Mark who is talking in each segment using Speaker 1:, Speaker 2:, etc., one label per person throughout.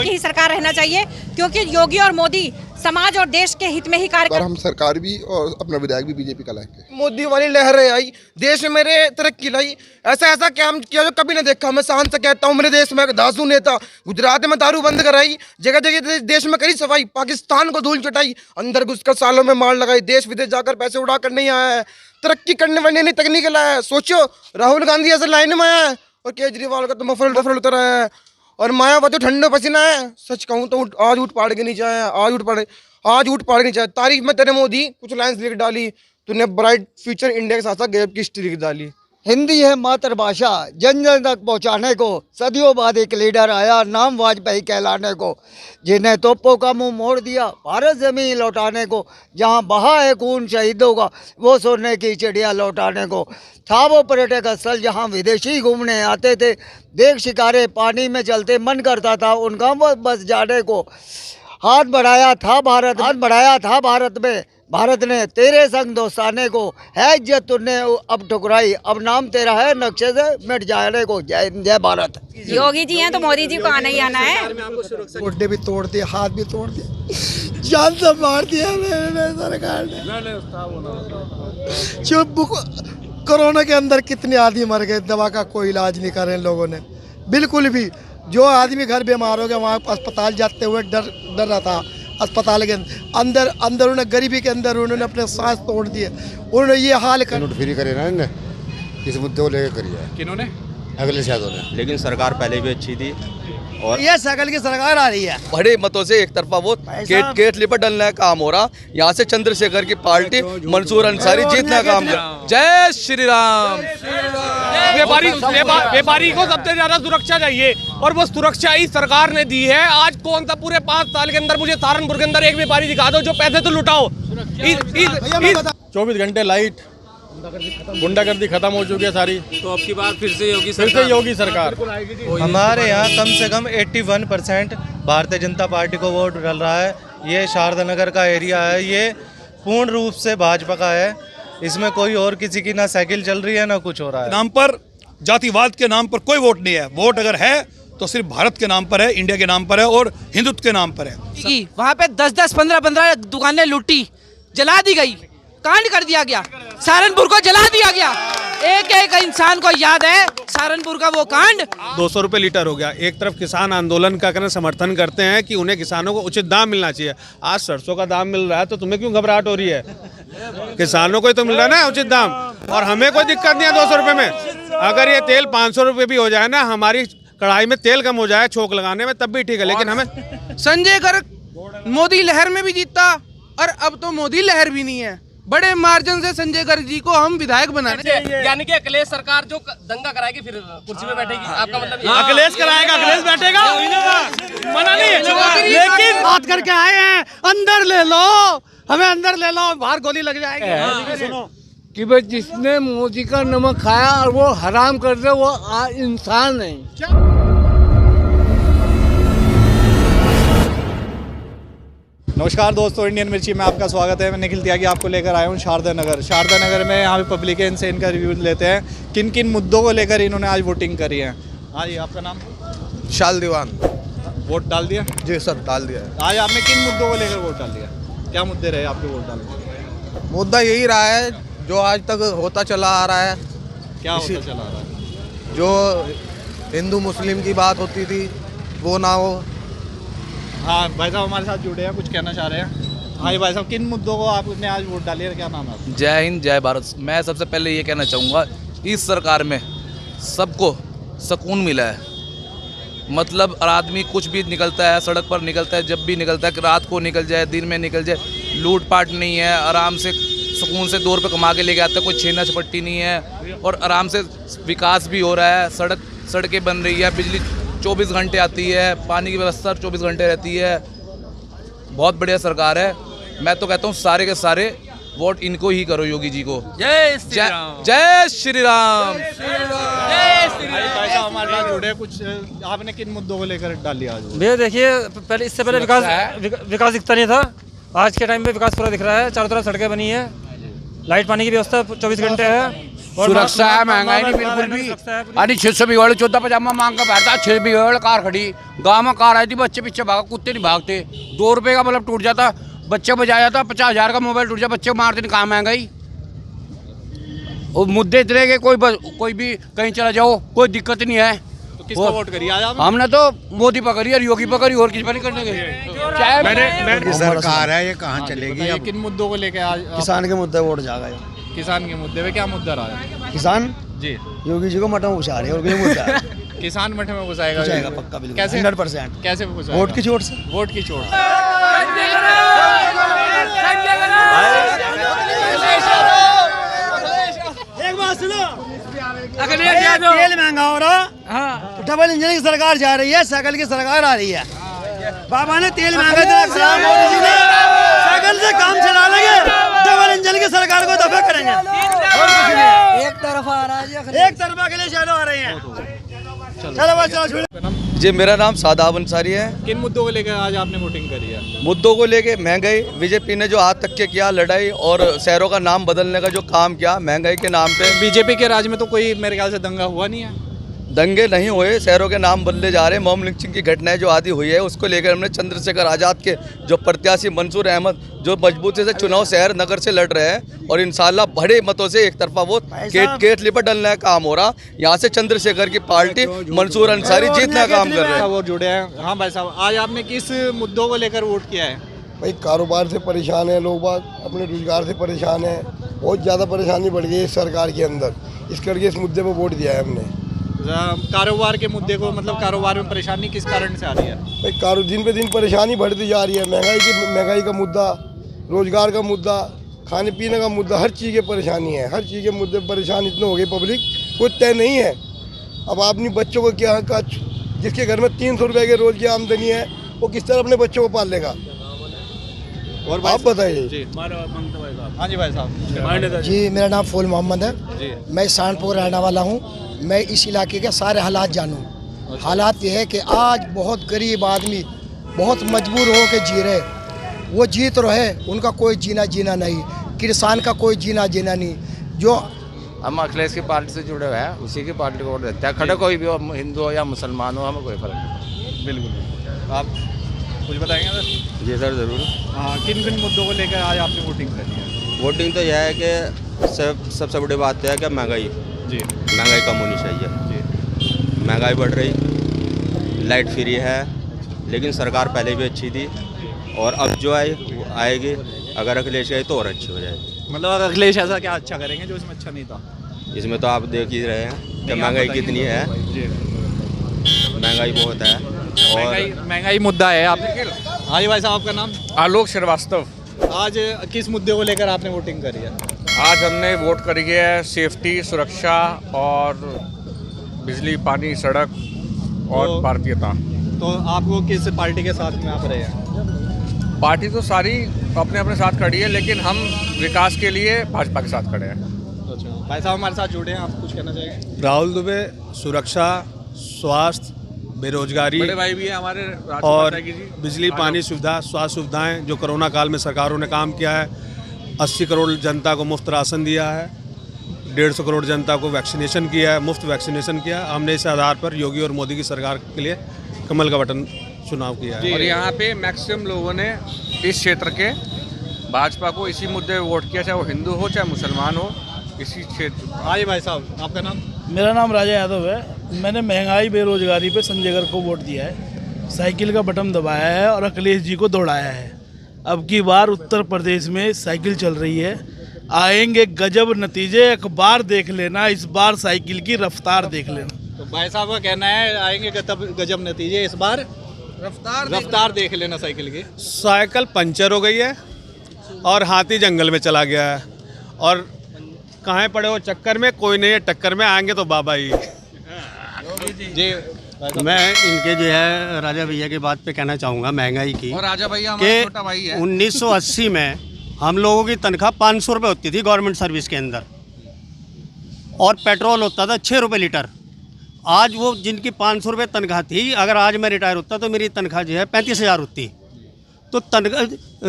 Speaker 1: की सरकार रहना चाहिए, क्योंकि योगी और मोदी समाज और देश के हित में ही कार्य
Speaker 2: और हम सरकार भी और अपना विधायक भी बीजेपी का लाएंगे।
Speaker 3: मोदी वाली लहरें आई, देश में मेरे तरक्की लाई, ऐसा ऐसा काम किया जो कभी नहीं देखा। मैं शान से कहता हूँ, मेरे देश में दासू नेता, गुजरात में दारू बंद कराई, जगह जगह देश में करी सफाई, पाकिस्तान को धूल चटाई, अंदर घुसकर सालों में मार लगाई, देश विदेश जाकर पैसे उड़ा कर नहीं आया है, तरक्की करने वाली नहीं तकनीक लाया है। सोचो, राहुल गांधी ऐसे लाइन में आया है और केजरीवाल का तो मफरल उतर रहा है, और मायावती ठंडे पसीना है। सच कहूँ तो आज उठ पाड़ के नीचे आया, आज उठ पाड़ के नीचे आया। तारीफ में तेरे मोदी कुछ लाइन्स लिख डाली, तूने ब्राइट फ्यूचर इंडिया के साथ साथ गैप की हिस्ट्री लिख डाली।
Speaker 4: हिंदी है मातृभाषा, जन जन तक पहुँचाने को सदियों बाद एक लीडर आया, नाम वाजपेयी कहलाने को, जिन्हें तोपों का मुंह मोड़ दिया भारत जमीन लौटाने को। जहां बहा है खून शहीदों का, वो सोने की चिड़िया लौटाने को। था वो पर्यटक स्थल जहां विदेशी घूमने आते थे, देख शिकारे पानी में चलते, मन करता था उनका बस जाने को। हाथ बढ़ाया था भारत में, भारत ने तेरे संग दोस्ताने को। है इज्जत तूने अब ठुकराई, अब नाम तेरा है नक्शे से मिट जाने को। जय हिंद, जय भारत।
Speaker 1: योगी जी हैं तो मोदी जी को आना ही आना है।
Speaker 4: गोड्डे भी तोड़ दिए, हाथ भी तोड़ दिए, जान से मार दिया मेरे सरकार ने। चुप, कोरोना के अंदर कितने आदमी मर गए, दवा का कोई इलाज नहीं कर रहे लोगों ने बिल्कुल भी। जो आदमी घर बीमार हो गया वहाँ अस्पताल जाते हुए डर रहा था। अस्पताल के अंदर उन्होंने गरीबी के अंदर उन्होंने अपने सांस तोड़ दिए। उन्होंने ये हाल कर
Speaker 5: नोट फ्री करे ना इन्हें, इस मुद्दे को लेकर करिए।
Speaker 6: किन्होंने?
Speaker 5: अखिलेश यादव ने।
Speaker 6: लेकिन सरकार पहले भी अच्छी थी और
Speaker 4: ये सकल की सरकार आ रही है।
Speaker 7: बड़े मतों से एक तरफा वोट केतली पर डलने का काम हो रहा। यहाँ से चंद्रशेखर की पार्टी मंसूर अंसारी जीतना काम कर। जय श्री राम।
Speaker 8: व्यापारी को सबसे ज्यादा सुरक्षा चाहिए और वो सुरक्षा ही सरकार ने दी है। आज कौन सा पूरे 5 साल के अंदर मुझे सहारनपुर के अंदर एक व्यापारी दिखा दो जो पैसे तो लुटाओ।
Speaker 6: 24 घंटे लाइट, गुंडागर्दी खत्म हो चुकी है सारी।
Speaker 8: तो अब की बार फिर से
Speaker 6: योगी सरकार।
Speaker 9: हमारे यहाँ कम से कम 81% भारतीय जनता पार्टी को वोट डल रहा है। ये शारदा नगर का एरिया है, ये पूर्ण रूप से भाजपा का है। इसमें कोई और किसी की ना साइकिल चल रही है ना कुछ हो रहा है।
Speaker 10: नाम पर, जातिवाद के नाम पर कोई वोट नहीं है। वोट अगर है तो सिर्फ भारत के नाम पर है, इंडिया के नाम पर है और हिंदुत्व के नाम पर है।
Speaker 11: वहाँ पे 10-10, 15-15 दुकानें लूटी, जला दी गई, कांड कर दिया गया, सहारनपुर को जला दिया गया। एक एक इंसान को याद है सहारनपुर का वो कांड।
Speaker 8: 200 रुपये लीटर हो गया। एक तरफ किसान आंदोलन का समर्थन करते हैं कि उन्हें किसानों को उचित दाम मिलना चाहिए। आज सरसों का दाम मिल रहा है तो तुम्हें क्यों घबराहट हो रही है? किसानों को ही तो मिल रहा है ना उचित दाम, और हमें कोई दिक्कत नहीं है 200 रुपये में। अगर ये तेल 500 रुपये भी हो जाए ना, हमारी कढ़ाई में तेल कम हो जाए छोंक लगाने में, तब भी ठीक है। लेकिन हमें
Speaker 11: संजय गर्ग मोदी लहर में भी जीता और अब तो मोदी लहर भी नहीं है। बड़े मार्जिन से संजय गर्ग जी को हम विधायक बनाने चाहिए।
Speaker 8: यानी कि अखिलेश सरकार जो दंगा कराएगी फिर कुर्सी पे बैठेगी, आपका मतलब?
Speaker 10: अखिलेश कराएगा, अखिलेश बैठेगा, मना नहीं है।
Speaker 4: लेकिन बात करके आए हैं, अंदर ले लो, हमें अंदर ले लो, बाहर गोली लग जाएगी।
Speaker 9: सुनो कि भाई जिसने मोदी का नमक खाया और वो हराम कर दे, वो इंसान नहीं।
Speaker 6: नमस्कार दोस्तों, इंडियन मिर्ची में आपका स्वागत है। मैं निखिल त्यागी आपको लेकर आया हूँ शारदा नगर में। यहाँ पे पब्लिकन से इनका रिव्यू लेते हैं, किन किन मुद्दों को लेकर इन्होंने आज वोटिंग करी है। हाँ जी, आपका नाम?
Speaker 3: शाल दीवान।
Speaker 6: वोट डाल दिया?
Speaker 3: जी सर, डाल दिया।
Speaker 6: आज आपने किन मुद्दों को लेकर वोट डाल दिया? क्या मुद्दे रहे आपके वोट डालने?
Speaker 3: मुद्दा यही रहा है जो आज तक होता चला आ रहा है।
Speaker 6: क्या होता चला आ रहा है?
Speaker 3: जो हिंदू मुस्लिम की बात होती थी वो ना हो।
Speaker 6: हाँ भाई साहब हमारे साथ जुड़े हैं, कुछ कहना चाह रहे हैं। हाँ भाई साहब, किन मुद्दों को आपने आज वोट डाली है? क्या नाम है?
Speaker 7: जय हिंद, जय भारत। मैं सबसे पहले ये कहना चाहूँगा, इस सरकार में सबको सुकून मिला है। मतलब आदमी कुछ भी निकलता है, सड़क पर निकलता है, जब भी निकलता है, कि रात को निकल जाए, दिन में निकल जाए, लूटपाट नहीं है, आराम से सुकून से 2 रुपये कमा के लेके आता है, कोई छीना झपट्टी नहीं है, और आराम से विकास भी हो रहा है। सड़कें बन रही है, बिजली 24 घंटे आती है, पानी की व्यवस्था 24 घंटे रहती है। बहुत बढ़िया सरकार है। मैं तो कहता हूँ सारे के सारे वोट इनको ही करो, योगी जी को। जय श्री राम। जय श्री राम।
Speaker 6: भाई साहब हमारे साथ जुड़े, कुछ आपने किन मुद्दों को लेकर डाली आज?
Speaker 9: भैया देखिए, पहले इससे पहले विकास दिखता नहीं था। आज के टाइम पे विकास पूरा दिख रहा है। चारों तरफ सड़कें बनी है, लाइट पानी की व्यवस्था 24 घंटे है,
Speaker 12: सुरक्षा है, महंगाई नहीं बिल्कुल भी। अरे 600 बिगड़ 14 पजामा मांग का बैठता, 6 बिगड़ कार खड़ी, गाँव में कार आई थी, बच्चे पीछे भागा, कुत्ते नहीं भागते, 2 रुपये का बल्ब टूट जाता, बच्चे बजाया जाता, 50,000 का मोबाइल टूट जाता, बच्चे को मारते नहीं, कहाँ महंगाई। और मुद्दे इतने के कोई भी कहीं चला जाओ कोई दिक्कत नहीं है।
Speaker 6: तो किसको वोट करिए आज आप?
Speaker 12: हमने तो मोदी पकड़ी और योगी पकड़ी, और किस पर नहीं करने गए। चाहे
Speaker 5: सरकार है, ये कहाँ चलेगी अब?
Speaker 6: किन मुद्दों को लेकर आज
Speaker 4: किसान के मुद्दे वोट जाएगा।
Speaker 6: किसान के मुद्दे पे क्या मुद्दा रहा है?
Speaker 4: किसान
Speaker 6: जी
Speaker 4: योगी जी को मटन घुसा रहे हैं, और कोई मुद्दा है
Speaker 6: किसान मठे में घुसाएगा
Speaker 4: पक्का, बिल्कुल
Speaker 6: कैसे?
Speaker 4: 100%।
Speaker 6: कैसे घुसाएगा?
Speaker 4: वोट की चोट से।
Speaker 6: वोट की चोट।
Speaker 4: एक बात सुनो, तेल महंगा हो रहा, डबल इंजन की सरकार जा रही है, साइकिल की सरकार आ रही है। बाबा ने तेल महंगा इतना मोदी जी ने, साइकिल से काम चला लेंगे, डबल इंजन की सरकार को दफा करेंगे। एक तरफा आ रहा है, एक तरफा के लिए शहरों आ रही है। चलो बस चलो।
Speaker 13: जी मेरा नाम सादाब अंसारी है।
Speaker 6: किन मुद्दों को लेकर आज आपने वोटिंग करी है?
Speaker 13: मुद्दों को लेके महंगाई, बीजेपी ने जो आज तक के किया लड़ाई और शहरों का नाम बदलने का जो काम किया महंगाई के नाम पे।
Speaker 6: बीजेपी के राज में तो कोई मेरे ख्याल से दंगा हुआ नहीं है।
Speaker 13: दंगे नहीं हुए, शहरों के नाम बदले जा रहे हैं। मॉब लिंचिंग की घटनाएं जो आदि हुई है उसको लेकर हमने चंद्रशेखर आज़ाद के जो प्रत्याशी मंसूर अहमद जो मजबूती से चुनाव शहर नगर से लड़ रहे हैं और इंशाल्लाह बड़े मतों से एक तरफा वो केतली पर डलने का काम हो रहा। यहाँ से चंद्रशेखर की पार्टी मंसूर अंसारी जीतना काम कर रहे हैं।
Speaker 6: वो जुड़े हैं। हाँ भाई साहब, आज आपने किस मुद्दों को लेकर वोट किया है?
Speaker 2: भाई कारोबार से परेशान है लोग, बाग अपने रोजगार से परेशान है, बहुत ज़्यादा परेशानी बढ़ गई है इस सरकार के अंदर, इस करके इस मुद्दे पर वोट दिया है हमने।
Speaker 6: कारोबार के मुद्दे को, मतलब कारोबार में परेशानी किस कारण से आ रही है?
Speaker 2: भाई दिन पे दिन परेशानी बढ़ती जा रही है, महंगाई का मुद्दा, रोजगार का मुद्दा, खाने पीने का मुद्दा, हर चीज़ की परेशानी है। हर चीज़ के मुद्दे परेशान इतने हो गई पब्लिक, कोई तय नहीं है। अब अपनी बच्चों को क्या का, जिसके घर में 300 रुपये के रोज की आमदनी है वो किस तरह अपने बच्चों को पाल लेगा? और आप बताइए।
Speaker 6: हाँ जी भाई साहब।
Speaker 4: जी मेरा नाम फूल मोहम्मद है जी। मैं सहारनपुर रहने वाला हूँ। मैं इस इलाके के सारे हालात जानूँ। हालात ये है कि आज बहुत गरीब आदमी बहुत मजबूर हो के जी रहे, वो जी तो रहे, उनका कोई जीना नहीं, किसान का कोई जीना नहीं। जो
Speaker 12: हम अखिलेश की पार्टी से जुड़े हुए हैं, उसी की पार्टी को वोट देते हैं, खड़े कोई भी हो, हिंदू हो या मुसलमान हो, हमें कोई फर्क नहीं।
Speaker 6: बिल्कुल। आप कुछ बताएंगे सर?
Speaker 5: जी सर ज़रूर।
Speaker 6: हाँ, किन मुद्दों को लेकर आज आपने वोटिंग करी है?
Speaker 5: वोटिंग तो यह है कि सबसे बड़ी बात तो है कि महंगाई
Speaker 6: जी,
Speaker 5: महंगाई कम होनी चाहिए जी। महंगाई बढ़ रही, लाइट फ्री है, लेकिन सरकार पहले भी अच्छी थी और अब जो आएगी अगर अखिलेश आई तो और अच्छी हो जाएगी।
Speaker 6: मतलब अखिलेश ऐसा क्या अच्छा करेंगे जो इसमें अच्छा नहीं था?
Speaker 5: इसमें तो आप देख ही रहे हैं कि महंगाई कितनी है, महंगाई बहुत है और
Speaker 6: महंगाई मुद्दा है। आप हाँ जी भाई साहब, आपका नाम?
Speaker 12: आलोक श्रीवास्तव।
Speaker 6: आज किस मुद्दे को लेकर आपने वोटिंग करी है?
Speaker 12: आज हमने वोट करी है सेफ्टी, सुरक्षा और बिजली, पानी, सड़क और भारतीयता।
Speaker 6: तो आपको किस पार्टी के साथ में आप रहे हैं?
Speaker 12: पार्टी तो सारी अपने अपने साथ खड़ी है, लेकिन हम विकास के लिए भाजपा के साथ खड़े हैं।
Speaker 6: अच्छा भाई साहब हमारे साथ जुड़े हैं, आप कुछ कहना चाहेंगे?
Speaker 8: राहुल दुबे, सुरक्षा, स्वास्थ्य, बेरोजगारी,
Speaker 12: बड़े भाई भी है हमारे
Speaker 8: और बिजली, पानी सुविधा, स्वास्थ्य सुविधाएं जो कोरोना काल में सरकारों ने काम किया है। 80 करोड़ जनता को मुफ्त राशन दिया है, 150 करोड़ जनता को वैक्सीनेशन किया है, मुफ्त वैक्सीनेशन किया। हमने इस आधार पर योगी और मोदी की सरकार के लिए कमल का बटन चुनाव किया है।
Speaker 12: और यहाँ पे मैक्सिमम लोगों ने इस क्षेत्र के भाजपा को इसी मुद्दे पे वोट किया, चाहे वो हिंदू हो चाहे मुसलमान हो, इसी क्षेत्र।
Speaker 6: हाँ जी भाई साहब, आपका नाम?
Speaker 14: मेरा नाम राजा यादव है। मैंने महंगाई बेरोजगारी पे संजय गर को वोट दिया है, साइकिल का बटन दबाया है और अखिलेश जी को दौड़ाया है। अब की बार उत्तर प्रदेश में साइकिल चल रही है, आएंगे गजब नतीजे, एक बार देख लेना, इस बार साइकिल की रफ्तार देख लेना।
Speaker 6: तो भाई साहब का कहना है आएंगे गजब नतीजे, इस बार रफ्तार देख लेना साइकिल की।
Speaker 8: साइकिल पंचर हो गई है और हाथी जंगल में चला गया है और कहाँ पड़े हो चक्कर में, कोई नहीं है टक्कर में, आएंगे तो बाबा ही।
Speaker 6: जी
Speaker 15: मैं इनके जो है राजा भैया की बात पे कहना चाहूँगा महंगाई की।
Speaker 12: और राजा भैया हमारा छोटा भाई है।
Speaker 15: 1980 में हम लोगों की तनख्वाह 500 रुपये होती थी गवर्नमेंट सर्विस के अंदर, और पेट्रोल होता था 6 रुपये लीटर। आज वो जिनकी 500 रुपये तनख्वाह थी, अगर आज मैं रिटायर होता तो मेरी तनख्वाह जो है 35,000 होती। तो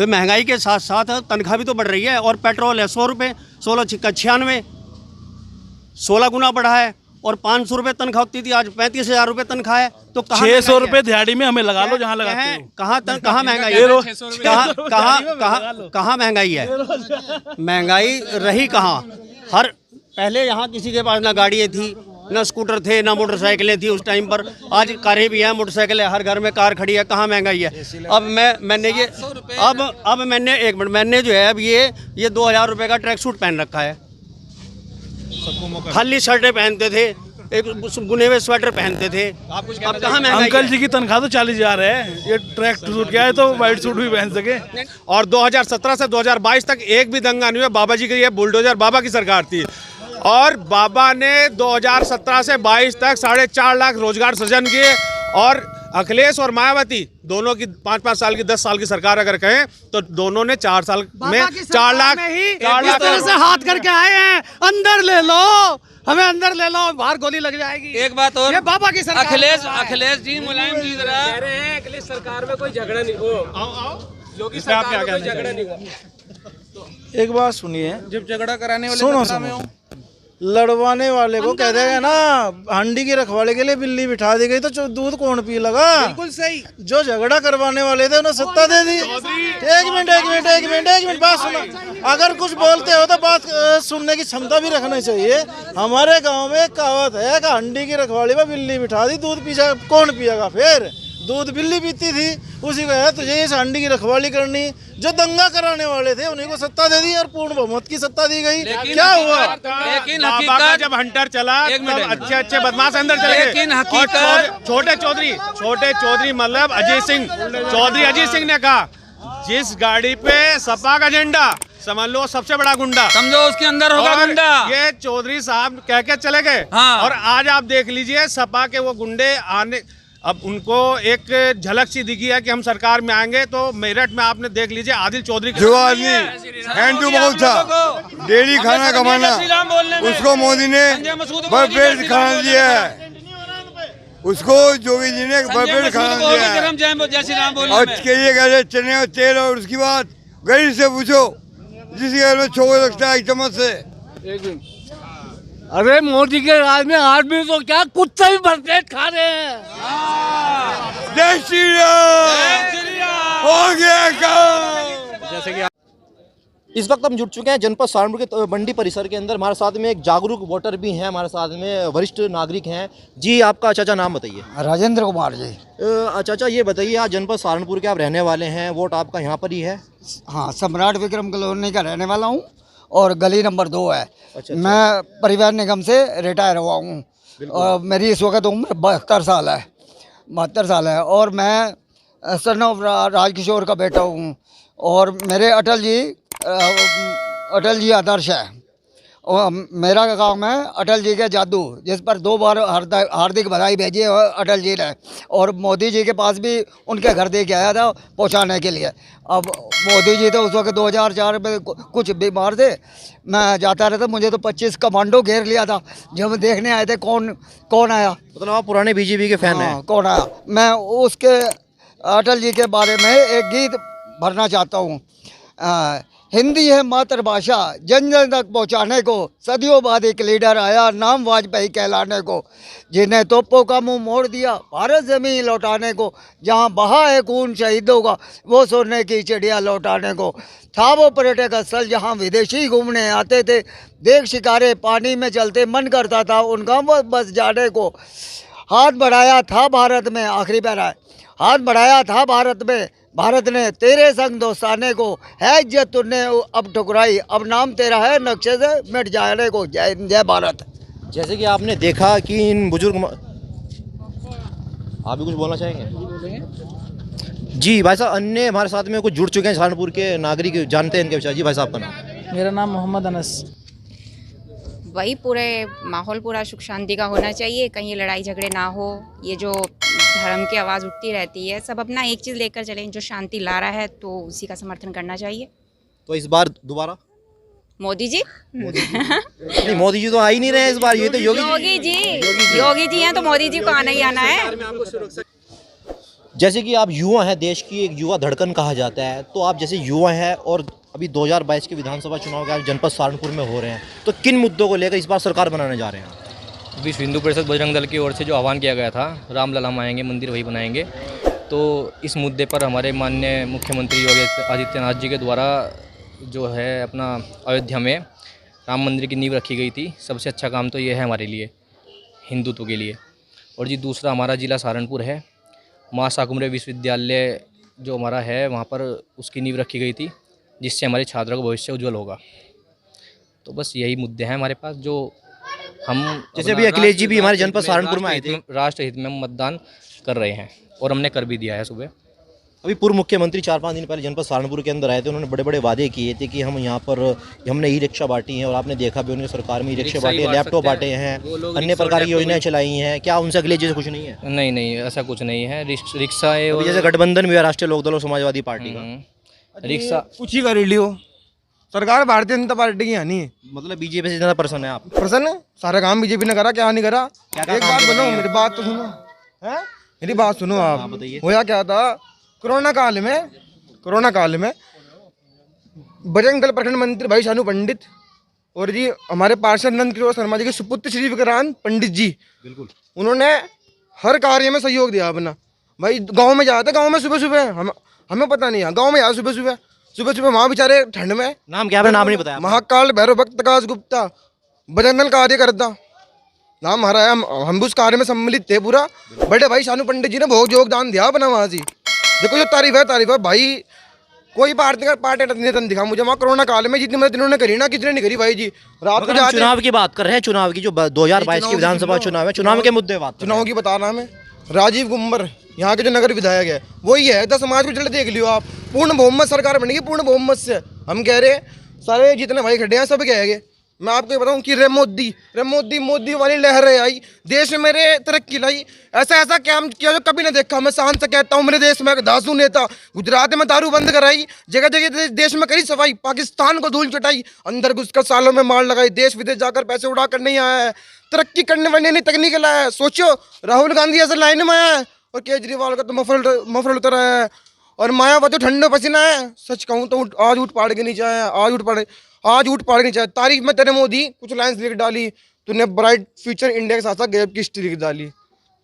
Speaker 15: महंगाई के साथ साथ तनख्वाह भी तो बढ़ रही है, और पेट्रोल है 100 रुपये, 16 छिक्का 96। 16 गुना बढ़ा है। और 500 रुपये तनख्वाह होती थी, आज 35,000 रुपये तनख्वाह है। तो
Speaker 14: 600 रुपये दिहाड़ी में हमें लगा लो जहाँ लगाते हो।
Speaker 15: कहाँ महंगाई है? कहाँ महंगाई है? महंगाई रही कहाँ? हर पहले यहाँ किसी के पास ना गाड़ियाँ थी, ना स्कूटर थे, ना मोटरसाइकिलें थी उस टाइम पर। आज कारें भी हैं, मोटरसाइकिल है, हर घर में कार खड़ी है। कहाँ महंगाई है? अब मैंने ये अब मैंने 1 मिनट, मैंने जो है अब ये 2000 रुपये का ट्रैक सूट पहन रखा है। खाली शर्टें पहनते थे, एक बुने हुए स्वेटर पहनते थे। अब कहाँ महंगाई?
Speaker 14: अंकल जी की तनख्वाह तो 40,000 है, ये ट्रैक सूट क्या है तो वाइट सूट भी पहन सके।
Speaker 8: और 2017 से 2022 तक एक भी दंगा नहीं हुआ। बाबा जी की ये बुलडोजर बाबा की सरकार थी और बाबा ने 2017 से 22 तक 4.5 लाख रोजगार सृजन किए। और अखिलेश और मायावती दोनों की 5-5 साल की 10 साल की सरकार अगर कहें तो दोनों ने 4 साल में 4 लाख
Speaker 15: से हाथ करके आए हैं। अंदर ले लो, हमें अंदर ले लो, बाहर गोली लग जाएगी।
Speaker 11: एक बात और,
Speaker 15: ये बाबा की सरकार।
Speaker 11: अखिलेश जी, मुलायम जी जरा कह रहे हैं अखिलेश सरकार में कोई झगड़ा नहीं हो, योगी सरकार में कोई झगड़ा नहीं हुआ।
Speaker 14: एक बात सुनिए,
Speaker 11: जब झगड़ा कराने वाले
Speaker 14: सुनो लड़वाने वाले को कहते हैं ना, हंडी की रखवाले के लिए बिल्ली बिठा दी गई तो दूध कौन पी लगा।
Speaker 11: बिल्कुल सही।
Speaker 14: जो झगड़ा करवाने वाले थे उन्हें सत्ता दे दी। एक मिनट बात सुनो। अगर कुछ बोलते हो तो बात सुनने की क्षमता भी रखनी चाहिए। हमारे गांव में एक कहावत है कि हंडी की रखवाली में बिल्ली बिठा दी, दूध पीछा कौन पिएगा? फिर दूध बिल्ली पीती थी, उसी को है तुझे इस हंडी की रखवाली करनी। जो दंगा कराने वाले थे उन्हीं को सत्ता दे दी और पूर्ण बहुमत की सत्ता दी गई। क्या हुआ?
Speaker 11: लेकिन
Speaker 8: बाबा का जब हंटर चला तब अच्छे बदमाश अंदर चले गए।
Speaker 11: लेकिन हकीकत
Speaker 8: छोटे चौधरी मतलब अजय सिंह ने कहा, जिस गाड़ी पे सपा का झंडा समझ लो सबसे बड़ा गुंडा,
Speaker 11: समझो उसके अंदर होगा गुंडा।
Speaker 8: ये चौधरी साहब कह के चले गए।
Speaker 11: हाँ।
Speaker 8: और आज आप देख लीजिए सपा के वो गुंडे आने, अब उनको एक झलक सी दिखी है कि हम सरकार में आएंगे। तो मेरठ में आपने देख लीजिए आदिल चौधरी
Speaker 2: जो आदमी हैंडू बहुत था, डेली खाना कमाना, उसको मोदी ने भरपेट खाना दिया है। उसको योगी जी ने भरपेट खाना दिया है। और ये कहते चने और तेल, और उसकी बात गरीब से पूछो जिसके घर में छोड़ लगता है एक चम्मच से।
Speaker 12: अरे मोदी के राज में आदमी तो क्या कुत्ते भी भरपेट खा रहे हैं।
Speaker 2: जय श्री राम हो गया काम।
Speaker 3: जैसे कि इस वक्त हम जुट चुके हैं जनपद सहारनपुर के मंडी परिसर के अंदर। हमारे साथ में एक जागरूक वोटर भी हैं, हमारे साथ में वरिष्ठ नागरिक हैं। जी आपका चाचा नाम बताइए।
Speaker 4: राजेंद्र कुमार जी।
Speaker 3: चाचा ये बताइए, आज जनपद सहारनपुर के आप रहने वाले हैं, वोट आपका यहाँ पर ही है?
Speaker 4: हाँ, सम्राट विक्रम कॉलोनी का रहने वाला हूँ और गली नंबर 2 है। मैं परिवहन निगम से रिटायर हुआ हूँ और मेरी इस वक्त उम्र 72 साल है। 72 साल है और मैं सन ऑफ राजकिशोर का बेटा हूँ। और मेरे अटल जी आदर्श है और मेरा काम है अटल जी के जादू, जिस पर 2 बार हार्दिक बधाई भेजी है अटल जी ने। और मोदी जी के पास भी उनके घर दे के आया था पहुंचाने के लिए। अब मोदी जी तो उस वक्त 2004 में कुछ बीमार थे, मैं जाता रहता, मुझे तो 25 कमांडो घेर लिया था जब देखने आए थे कौन आया।
Speaker 3: मतलब आप पुराने बीजेपी के फैन हैं?
Speaker 4: कौन आया। मैं उसके अटल जी के बारे में एक गीत भरना चाहता हूँ। हिंदी है मातृभाषा, जन जन तक पहुँचाने को, सदियों बाद एक लीडर आया नाम वाजपेयी कहलाने को, जिन्हें तोपों का मुंह मोड़ दिया भारत ज़मीन लौटाने को, जहां बहा है खून शहीदों का वो सोने की चिड़िया लौटाने को, था वो पर्यटक स्थल जहां विदेशी घूमने आते थे, देख शिकारे पानी में चलते मन करता था उनका बस जाने को। हाथ बढ़ाया था भारत में, आखिरी पैरा, हाथ बढ़ाया था भारत में, भारत ने तेरे संग दोस्ताने को, है इज्जत तुमने अब ठुकराई, अब नाम तेरा है नक्शे से मिट जाने को। जय भारत।
Speaker 3: जैसे कि आपने देखा कि इन बुजुर्ग, आप भी कुछ बोलना चाहेंगे? जी भाई साहब, अन्य हमारे साथ में कुछ जुड़ चुके हैं सहारनपुर के नागरिक, जानते हैं इनके विषय। जी भाई साहब, आपका नाम?
Speaker 16: मेरा नाम मोहम्मद अनस।
Speaker 1: वही पूरे माहौल पूरा सुख शांति का होना चाहिए, कहीं लड़ाई झगड़े ना हो। ये जो धर्म की आवाज़ उठती रहती है, सब अपना एक चीज़ लेकर चलें, जो शांति ला रहा है तो उसी का समर्थन करना चाहिए।
Speaker 3: तो इस बार दोबारा
Speaker 1: मोदी जी?
Speaker 3: नहीं, मोदी जी तो आ ही नहीं रहे इस बार, ये तो योगी
Speaker 1: जी हैं, तो मोदी जी को आना ही आना है।
Speaker 3: जैसे कि आप युवा हैं, देश की एक युवा धड़कन कहा जाता है, तो आप जैसे युवा हैं और
Speaker 16: अभी 2022 के विधानसभा चुनाव के आज जनपद सहारनपुर में हो रहे हैं, तो किन मुद्दों को लेकर इस बार सरकार बनाने जा रहे हैं?
Speaker 17: विश्व हिंदू परिषद बजरंग दल की ओर से जो आह्वान किया गया था, रामलला हम आएंगे मंदिर वही बनाएंगे, तो इस मुद्दे पर हमारे माननीय मुख्यमंत्री योगी आदित्यनाथ जी के द्वारा जो है अपना अयोध्या में राम मंदिर की नींव रखी गई थी। सबसे अच्छा काम तो ये है हमारे लिए, हिंदुत्व के लिए। और जी दूसरा हमारा ज़िला सहारनपुर है, माँ शाकुंभरी विश्वविद्यालय जो हमारा है वहाँ पर उसकी नींव रखी गई थी, जिससे हमारे छात्रों का भविष्य उज्जवल होगा। तो बस यही मुद्दे हैं हमारे पास जो हम,
Speaker 16: जैसे अभी अखिलेश जी भी हमारे जनपद सहारनपुर में आए थे,
Speaker 17: राष्ट्र हित में मतदान कर रहे हैं और हमने कर भी दिया है सुबह।
Speaker 16: अभी पूर्व मुख्यमंत्री 4-5 दिन पहले जनपद सहारनपुर के अंदर आए थे, उन्होंने बड़े बड़े वादे किए थे कि हम यहाँ पर हमने ई रिक्शा बांटी हैं, और आपने देखा भी उनकी सरकार में ई रिक्शा बांटे, लैपटॉप बांटे हैं, अन्य प्रकार की योजनाएं चलाई हैं। क्या उनसे अखिलेश जी से कुछ नहीं है?
Speaker 17: नहीं नहीं, ऐसा कुछ नहीं है। रिक्शा है,
Speaker 16: जैसे गठबंधन भी है राष्ट्रीय लोकदल और समाजवादी पार्टी का,
Speaker 17: रिक्शा
Speaker 3: कुछ ही कर लियो, सरकार भारतीय जनता पार्टी की नहीं है।
Speaker 16: मतलब बीजेपी से ज़्यादा प्रसन्न है आप?
Speaker 3: प्रसन्न है, सारा काम बीजेपी ने करा, क्या नहीं करा। एक बात बोलो, मेरी बात तो सुनो, है मेरी बात सुनो आप।
Speaker 16: बताइए।
Speaker 3: होया क्या था कोरोना काल में बजरंग दल प्रखंड मंत्री भाई शानू पंडित और जी हमारे पार्षद नंद किशोर शर्मा जी के सुपुत्र श्री विक्रांत पंडित जी, बिल्कुल उन्होंने हर कार्य में सहयोग दिया अपना। भाई गांव में जाते, गांव में सुबह सुबह हमें पता नहीं है, गांव में जाते सुबह सुबह वहाँ बेचारे ठंड में,
Speaker 16: नाम क्या है? नाम नहीं बताया।
Speaker 3: महाकाल भैरव भक्त प्रकाश गुप्ता बजरंग दल कार्यकर्ता नाम हमारा है। हम भी उस कार्य में सम्मिलित थे पूरा। बड़े भाई शानू पंडित जी ने बहुत योगदान दिया अपना वहाँ से। देखो जो तारीफ है भाई, कोई पार्टी नेता दिखा मुझे वहाँ कोरोना काल में जितनी मदद इन्होंने करी ना, कितने नहीं करी भाई जी। रात को जाते,
Speaker 16: चुनाव की बात कर रहे हैं, चुनाव की जो 2022 की विधानसभा चुनाव है, चुनाव के मुद्दे बात,
Speaker 3: चुनाव की बता रहा मैं। राजीव गुम्बर यहाँ के जो नगर विधायक है वही है, 10 समाज को चले देख लियो आप, पूर्ण बहुमत सरकार बनेगी, पूर्ण बहुमत से। हम कह रहे सारे जितने भाई खड़े हैं सब कहेंगे। मैं आपको ये बताऊं कि रे मोदी वाली लहरें आई, देश में मेरे तरक्की लाई, ऐसा काम किया जो कभी नहीं देखा। मैं शान से कहता हूँ, मेरे देश में एक दासू नेता, गुजरात में दारू बंद कराई, जगह जगह देश में करी सफाई, पाकिस्तान को धूल चटाई, अंदर घुसकर सालों में मार लगाई, देश विदेश जाकर पैसे उड़ा कर नहीं आया है, तरक्की करने वाली नई तकनीक लाया है। सोचो राहुल गांधी ऐसे लाइन में आया है और केजरीवाल का तो मफरल उतरा है, और मायावती ठंडो पसीना है। सच कहूँ तो आज उठ पाड़ के नीचे आया, आज उठ पाड़ के नीचे। तारीफ में तेरे मोदी कुछ लाइन्स लिख डाली, तूने ब्राइट फ्यूचर इंडिया के साथ साथ गैप की हिस्ट्री लिख डाली।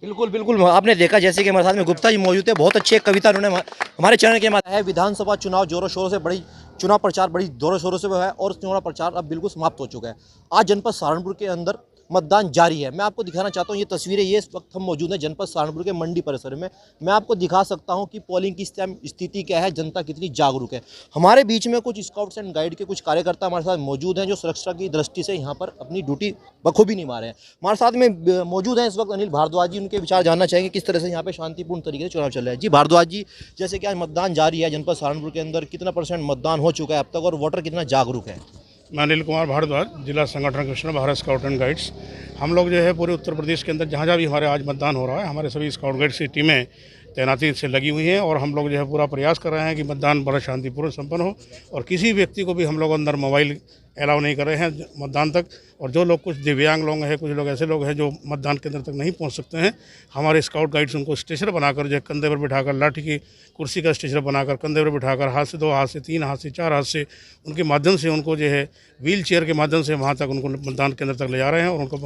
Speaker 16: बिल्कुल आपने देखा, जैसे कि हमारे साथ में गुप्ता जी मौजूद है, बहुत अच्छी एक कविता उन्होंने हमारे चैनल के माध्यम है। विधानसभा चुनाव जोरों शोरों से चुनाव प्रचार बड़ी जोरों शोरों से है, और चुनाव प्रचार अब बिल्कुल समाप्त हो चुका है। आज जनपद सहारनपुर के अंदर मतदान जारी है। मैं आपको दिखाना चाहता हूं ये तस्वीरें, ये इस वक्त हम मौजूद हैं जनपद सहारनपुर के मंडी परिसर में। मैं आपको दिखा सकता हूं कि पोलिंग की स्थिति क्या है, जनता कितनी जागरूक है। हमारे बीच में कुछ स्काउट्स एंड गाइड के कुछ कार्यकर्ता हमारे साथ मौजूद हैं, जो सुरक्षा की दृष्टि से यहाँ पर अपनी ड्यूटी बखूबी निभा रहे हैं। हमारे साथ में मौजूद हैं इस वक्त अनिल भारद्वाज जी, उनके विचार जानना चाहेंगे किस तरह से यहाँ पे शांतिपूर्ण तरीके से चुनाव चल रहा है। जी भारद्वाज जी, जैसे कि आज मतदान जारी है जनपद सहारनपुर के अंदर, कितना % मतदान हो चुका है अब तक और वोटर कितना जागरूक है?
Speaker 10: मैं अनिल कुमार भारद्वाज, जिला संगठन Krishna Bharat scout and guides. हम लोग जो है पूरे उत्तर प्रदेश के अंदर जहाँ भी हमारे आज मतदान हो रहा है, हमारे सभी स्काउट गाइड्स की टीमें तैनाती से लगी हुई हैं, और हम लोग जो है पूरा प्रयास कर रहे हैं कि मतदान बड़ा शांतिपूर्ण संपन्न हो, और किसी व्यक्ति को भी हम लोग अंदर मोबाइल अलाउ नहीं कर रहे हैं मतदान तक। और जो लोग कुछ दिव्यांग लोग हैं, कुछ लोग ऐसे लोग हैं जो मतदान केंद्र तक नहीं पहुंच सकते हैं, हमारे स्काउट गाइड्स उनको स्टेशन बनाकर जो है कंधे पर बिठाकर, लाठी की कुर्सी का स्टेशन बनाकर कंधे पर बिठाकर, हाथ से 2 हाथ से 3 हाथ से 4 हाथ से उनके माध्यम से उनको जो है व्हील चेयर के माध्यम से वहाँ तक उनको मतदान केंद्र तक ले जा रहे हैं। और उनको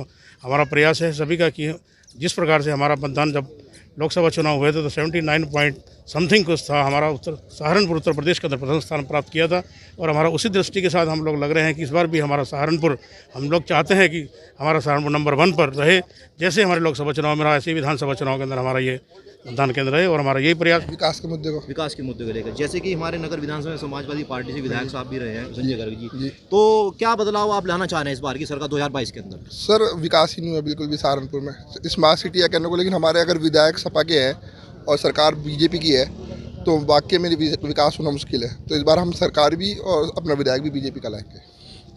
Speaker 10: हमारा प्रयास है सभी का कि जिस प्रकार से हमारा मतदान जब लोकसभा चुनाव हुए थे तो 79 कुछ था, हमारा सहारनपुर उत्तर प्रदेश का प्रथम स्थान प्राप्त किया था। और हमारा उसी दृष्टि के साथ हम लोग लग रहे हैं कि इस बार भी हमारा सहारनपुर, हम लोग चाहते हैं कि हमारा सहारनपुर नंबर 1 पर रहे, जैसे हमारे लोकसभा चुनाव में रहा, ऐसे ही विधानसभा चुनाव के अंदर हमारा ये मतदान केंद्र रहे। और हमारा यही प्रयास
Speaker 16: विकास के मुद्दे को लेकर, जैसे कि हमारे नगर विधानसभा में समाजवादी पार्टी से विधायक साहब भी रहे हैं संजय गर्ग जी, तो क्या बदलाव आप लाना चाह रहे हैं इस बार की सरकार 2022 के अंदर?
Speaker 2: सर विकास ही नहीं है बिल्कुल भी सहारनपुर में, स्मार्ट सिटी है कहने को, लेकिन हमारे अगर विधायक सपा के हैं और सरकार बीजेपी की है तो वाकई में विकास होना मुश्किल है। तो इस बार हम सरकार भी और अपना विधायक भी बीजेपी का लाएंगे।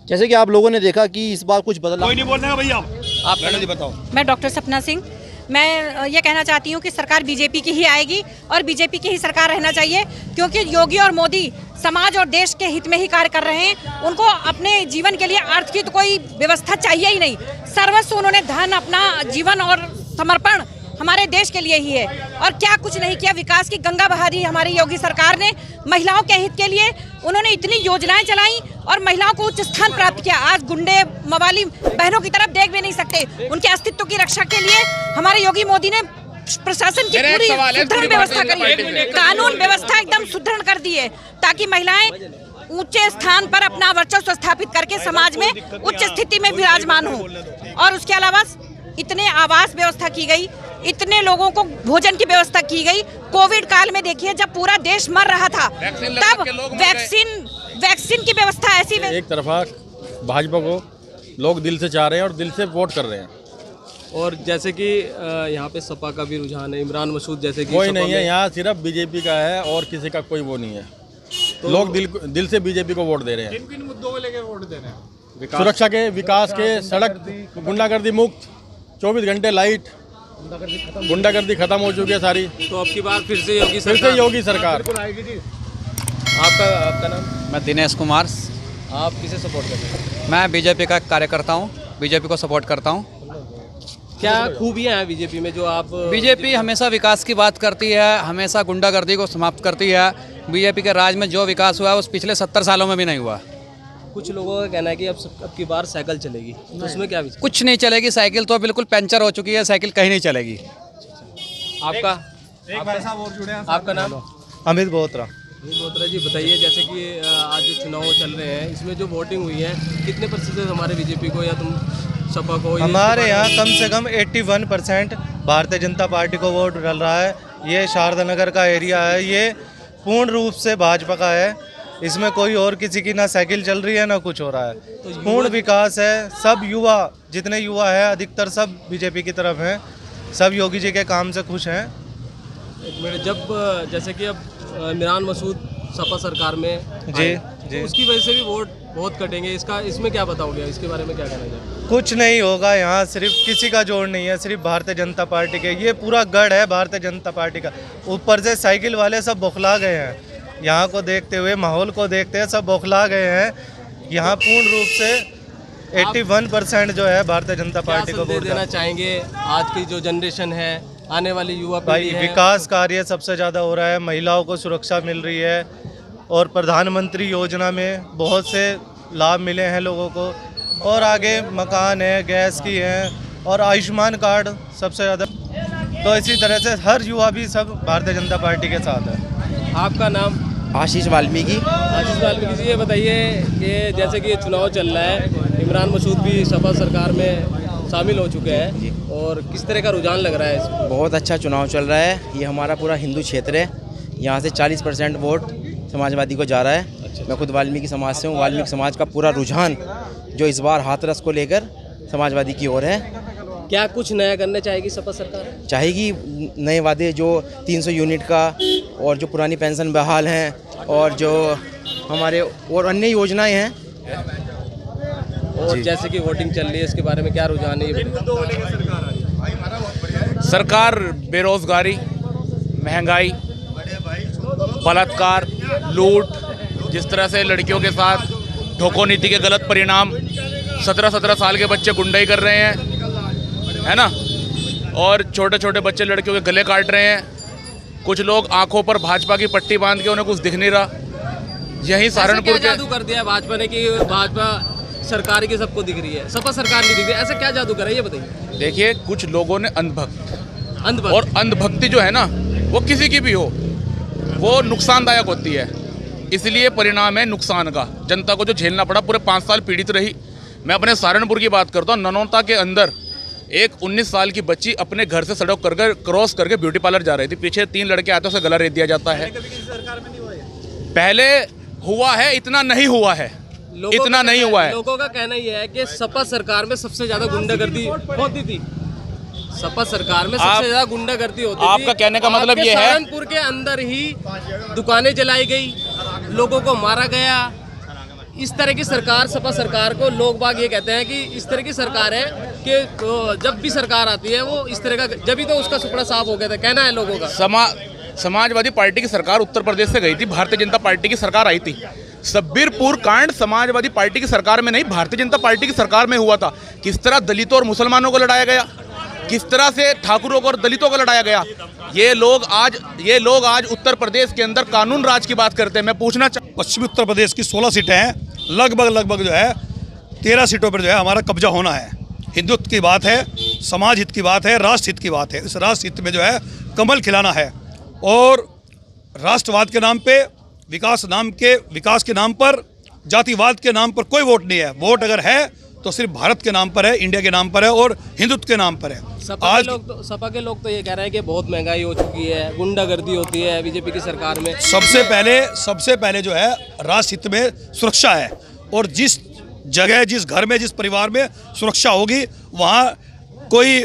Speaker 16: जैसे कि आप लोगों ने देखा कि इस बार कुछ बदलाव,
Speaker 10: कोई नहीं बोलना भैया, आप बताओ।
Speaker 18: मैं डॉक्टर सपना सिंह, मैं ये कहना चाहती हूँ कि सरकार बीजेपी की ही आएगी और बीजेपी की ही सरकार रहना चाहिए, क्योंकि योगी और मोदी समाज और देश के हित में ही कार्य कर रहे हैं। उनको अपने जीवन के लिए अर्थ की तो कोई व्यवस्था चाहिए ही नहीं, सर्वस्व उन्होंने धन, अपना जीवन और समर्पण हमारे देश के लिए ही है। और क्या कुछ नहीं किया, विकास की गंगा बहा दी हमारी योगी सरकार ने। महिलाओं के हित के लिए उन्होंने इतनी योजनाएं चलाई और महिलाओं को उच्च स्थान प्राप्त किया। आज गुंडे मवाली बहनों की तरफ देख भी नहीं सकते। उनके अस्तित्व की रक्षा के लिए हमारे योगी मोदी ने प्रशासन की पूरी सुदृढ़ व्यवस्था करी है, कानून व्यवस्था एकदम सुदृढ़ कर दी है, ताकि महिलाएं ऊंचे स्थान पर अपना वर्चस्व स्थापित करके समाज में उच्च स्थिति में विराजमान हो। और उसके अलावा इतने आवास व्यवस्था की गई, इतने लोगों को भोजन की व्यवस्था की गई। कोविड काल में देखिए, जब पूरा देश मर रहा था, तब वैक्सीन की व्यवस्था ऐसी।
Speaker 19: एक तरफा भाजपा को लोग दिल से चाह रहे हैं और दिल से वोट कर रहे हैं।
Speaker 20: और जैसे कि यहाँ पे सपा का भी रुझान है, इमरान मसूद जैसे कि
Speaker 19: कोई नहीं है यहाँ, सिर्फ बीजेपी का है और किसी का कोई वो नहीं है। तो लोग दिल से बीजेपी को वोट दे रहे हैं।
Speaker 6: किन किन मुद्दों को लेकर वोट दे रहे हैं?
Speaker 19: सुरक्षा के, विकास के, सड़क, गुंडागर्दी मुक्त, 24 घंटे लाइट, गुंडागर्दी खत्म हो चुकी है सारी।
Speaker 20: तो अब की बार फिर से
Speaker 19: योगी सरकार।
Speaker 20: आपका नाम?
Speaker 21: मैं दिनेश कुमार।
Speaker 20: आप किसे सपोर्ट करते हैं?
Speaker 21: मैं बीजेपी का कार्यकर्ता हूँ, बीजेपी को सपोर्ट करता हूँ।
Speaker 20: क्या खूबियाँ हैं बीजेपी में जो आप?
Speaker 21: बीजेपी हमेशा विकास की बात करती है, हमेशा गुंडागर्दी को समाप्त करती है। बीजेपी के राज में जो विकास हुआ है उस पिछले 70 सालों में भी नहीं हुआ।
Speaker 20: कुछ लोगों का कहना है कि अब की बार साइकिल चलेगी, तो उसमें क्या विचार?
Speaker 21: कुछ नहीं चलेगी, साइकिल तो बिल्कुल पंचर हो चुकी है, साइकिल कहीं नहीं चलेगी।
Speaker 20: आपका आपका नाम?
Speaker 9: अमित बोत्रा।
Speaker 20: अमित बोत्रा जी, बताइए, जैसे कि आज जो चुनाव चल रहे हैं, इसमें जो वोटिंग हुई है, कितने प्रतिशत हमारे बीजेपी को या तुम सपा को?
Speaker 9: हमारे यहाँ कम से कम 81% भारतीय जनता पार्टी को वोट डल रहा है। ये शारदा नगर का एरिया है, ये पूर्ण रूप से भाजपा का है। इसमें कोई और किसी की ना साइकिल चल रही है ना कुछ हो रहा है। तो पूर्ण विकास है। सब युवा, जितने युवा है अधिकतर सब बीजेपी की तरफ हैं, सब योगी जी के काम से खुश हैं।
Speaker 20: एक मिनट, जब जैसे कि अब इमरान मसूद सपा सरकार में
Speaker 9: जी,
Speaker 20: तो उसकी वजह से भी वोट बहुत कटेंगे, इसमें क्या बताओगे? इसके बारे में क्या कहना चाहिए?
Speaker 9: कुछ नहीं होगा यहाँ, सिर्फ किसी का जोड़ नहीं है, सिर्फ भारतीय जनता पार्टी के। ये पूरा गढ़ है भारतीय जनता पार्टी का। ऊपर से साइकिल वाले सब बौखला गए हैं, यहाँ को देखते हुए, माहौल को देखते हुए सब बौखला गए हैं। यहाँ पूर्ण रूप से 81% जो है भारतीय जनता पार्टी को वोट
Speaker 20: देना चाहेंगे। आज की जो जनरेशन है, आने वाली युवा
Speaker 9: भाई, विकास कार्य सबसे ज़्यादा हो रहा है, महिलाओं को सुरक्षा मिल रही है और प्रधानमंत्री योजना में बहुत से लाभ मिले हैं लोगों को। और आगे मकान है, गैस की है और आयुष्मान कार्ड सबसे ज़्यादा। तो इसी तरह से हर युवा भी सब भारतीय जनता पार्टी के साथ है।
Speaker 20: आपका नाम?
Speaker 16: आशीष वाल्मीकि।
Speaker 20: आशीष वाल्मीकि जी, ये बताइए कि जैसे कि ये चुनाव चल रहा है, इमरान मसूद भी सपा सरकार में शामिल हो चुके हैं, और किस तरह का रुझान लग रहा है इसमें?
Speaker 16: बहुत अच्छा चुनाव चल रहा है। ये हमारा पूरा हिंदू क्षेत्र है, यहाँ से 40% वोट समाजवादी को जा रहा है। मैं खुद वाल्मीकि समाज से हूँ। वाल्मीकि समाज का पूरा रुझान जो इस बार हाथरस को लेकर समाजवादी की ओर है।
Speaker 20: क्या कुछ नया करना चाहेगी सपा सरकार?
Speaker 16: चाहेगी नए वादे, जो 300 यूनिट का और जो पुरानी पेंशन बहाल हैं और जो हमारे और अन्य योजनाएं हैं।
Speaker 20: और जैसे कि वोटिंग चल रही है, इसके बारे में क्या रुझान है?
Speaker 7: सरकार बेरोजगारी, महंगाई, बलात्कार, लूट, जिस तरह से लड़कियों के साथ ढोको नीति के गलत परिणाम, 17-17 साल के बच्चे गुंडाई कर रहे हैं, है ना, और छोटे छोटे बच्चे लड़कियों के गले काट रहे हैं। कुछ लोग आंखों पर भाजपा की पट्टी बांध के, उन्हें कुछ दिख नहीं रहा। यही सहारनपुर के
Speaker 20: जादू कर दिया भाजपा ने कि भाजपा सरकार की सबको दिख रही है, सपा सरकार नहीं दिख रही, ऐसा क्या जादू करा, ये बताइए।
Speaker 7: देखिए, कुछ लोगों ने अंधभक्त, और अंधभक्ति जो है ना, वो किसी की भी हो, वो नुकसानदायक होती है। इसलिए परिणाम है नुकसान का। जनता को जो झेलना पड़ा, पूरे 5 साल पीड़ित रही। मैं अपने सहारनपुर की बात करता हूँ। ननौता के अंदर एक 19 साल की बच्ची अपने घर से सड़क कर क्रॉस करके ब्यूटी पार्लर जा रही थी। पीछे 3 लड़के आते, उसे गला रेत दिया जाता है। पहले हुआ है, इतना नहीं हुआ है, इतना नहीं हुआ है।
Speaker 20: लोगों का कहना यह है कि सपा सरकार में सबसे ज्यादा गुंडागर्दी होती थी। सपा सरकार में सबसे ज्यादा गुंडागर्दी होती थी।
Speaker 7: आपका कहने का मतलब ये है,
Speaker 20: सहारनपुर के अंदर ही दुकानें जलाई गई, लोगों को मारा गया। इस तरह की सरकार, सपा सरकार को लोग बाग ये कहते हैं कि इस तरह की सरकार है कि जब भी सरकार आती है वो इस तरह का, जब भी तो उसका सुपड़ा साफ हो गया था, कहना है लोगों का।
Speaker 7: समाजवादी पार्टी की सरकार उत्तर प्रदेश से गई थी, भारतीय जनता पार्टी की सरकार आई थी। सब्बीरपुर कांड समाजवादी पार्टी की सरकार में नहीं, भारतीय जनता पार्टी की सरकार में हुआ था। किस तरह दलितों और मुसलमानों को लड़ाया गया, किस तरह से ठाकुरों को और दलितों को लड़ाया गया। ये लोग आज उत्तर प्रदेश के अंदर कानून राज की बात करते हैं। मैं पूछना
Speaker 13: पश्चिमी उत्तर प्रदेश की 16 सीटें हैं, लगभग जो है 13 सीटों पर जो है हमारा कब्जा होना है। हिंदुत्व की बात है, समाज हित की बात है, राष्ट्र हित की बात है। इस राष्ट्र हित में जो है कमल खिलाना है और राष्ट्रवाद के नाम पे, विकास के नाम पर, जातिवाद के नाम पर कोई वोट नहीं है। वोट अगर है तो सिर्फ भारत के नाम पर है, इंडिया के नाम पर है और हिंदुत्व के नाम पर है।
Speaker 20: सपा के लोग तो ये कह रहे हैं कि बहुत महंगाई हो चुकी है, गुंडागर्दी होती है बीजेपी की सरकार में।
Speaker 13: सबसे पहले जो है राष्ट्र हित में सुरक्षा है और जिस जगह, जिस घर में, जिस परिवार में सुरक्षा होगी वहाँ कोई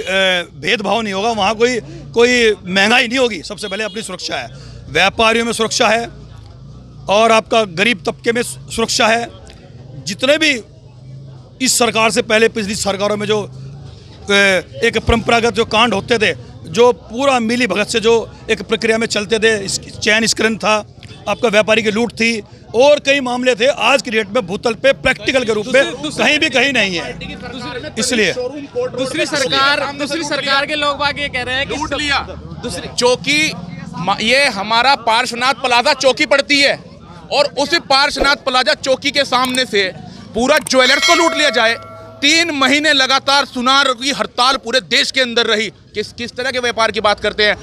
Speaker 13: भेदभाव नहीं होगा, वहाँ कोई महंगाई नहीं होगी। सबसे पहले अपनी सुरक्षा है, व्यापारियों में सुरक्षा है और आपका गरीब तबके में सुरक्षा है। जितने भी इस सरकार से पहले पिछली सरकारों में जो एक परंपरागत जो कांड होते थे, जो पूरा मिली भगत से जो एक प्रक्रिया में चलते थे, चैन स्क्रीन था, आपका व्यापारी की लूट थी और कई मामले थे, आज की डेट में भूतल पे प्रैक्टिकल के रूप में कहीं नहीं है। इसलिए
Speaker 20: दूसरी सरकार के लोग बाग ये कह रहे हैं कि
Speaker 7: लूट लिया। दूसरी चौकी, ये हमारा पार्श्वनाथ प्लाजा चौकी पड़ती है और उसी पार्श्वनाथ प्लाजा चौकी के सामने से पूरा ज्वेलर्स को लूट लिया जाए। 3 महीने लगातार सुनार की हड़ताल पूरे देश के अंदर रही। किस तरह के व्यापार की बात करते हैं?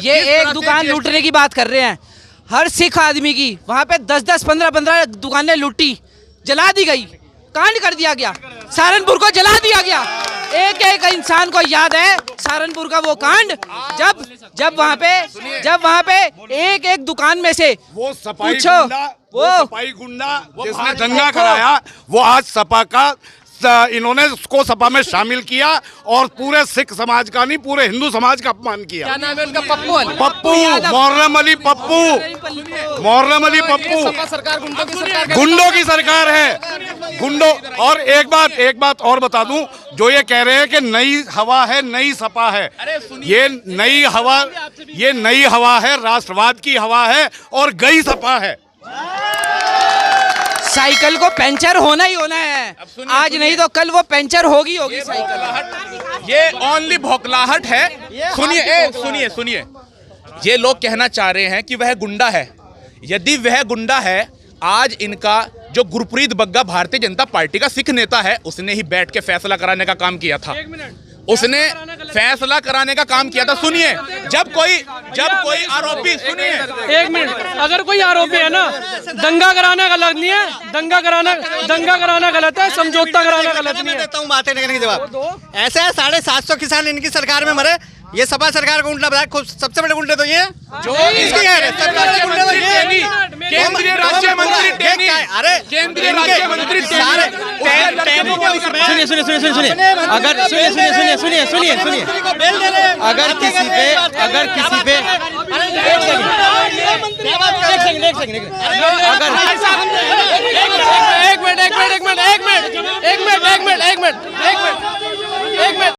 Speaker 11: ये एक दुकान लूटने की बात कर रहे हैं। हर सिख आदमी की वहाँ पे 10-10, 15-15 दुकानें लूटी, जला दी गई, कांड कर दिया गया, सहारनपुर को जला दिया गया। एक इंसान को याद है सहारनपुर का वो कांड, जब वहाँ पे एक दुकान में से
Speaker 22: वो सफाई गुंडा जिसने दंगा कराया, वो आज सपा का इन्होंने उसको सपा में शामिल किया और पूरे सिख समाज का नहीं, पूरे हिंदू समाज का अपमान किया।
Speaker 20: क्या नाम है उनका?
Speaker 22: पप्पू, मोहर्रम अली पप्पू।
Speaker 20: सरकार
Speaker 22: गुंडों की सरकार है, गुंडों। और एक बात और बता दूं, जो ये कह रहे हैं कि नई हवा है, नई सपा है, ये नई हवा है, राष्ट्रवाद की हवा है और गई सपा है।
Speaker 11: साइकिल को पंचर होना ही होना है, आज नहीं तो कल वो पंचर होगी साइकिल।
Speaker 7: ये ओनली भौकलाहट है। सुनिए, ये लोग कहना चाह रहे हैं कि वह गुंडा है। यदि वह गुंडा है, आज इनका जो गुरप्रीत बग्गा भारतीय जनता पार्टी का सिख नेता है, उसने ही बैठ के फैसला कराने का काम किया था। सुनिए, जब कोई आरोपी, सुनिए
Speaker 20: 1 मिनट, अगर कोई आरोपी है ना, दंगा कराना गलत नहीं है, दंगा कराना गलत है, समझौता कराना गलत नहीं है।
Speaker 23: देता हूँ बातें करने के जवाब। ऐसे 750 किसान इनकी सरकार में मरे, ये सपा सरकार को उल्टा बताया। सबसे बड़े गुंडे तो ये जो इसकी है,
Speaker 7: केंद्रीय राज्य मंत्री टेनी, अरे केंद्रीय राज्य मंत्री
Speaker 23: सुनिए, अगर किसी पे
Speaker 20: एक मिनट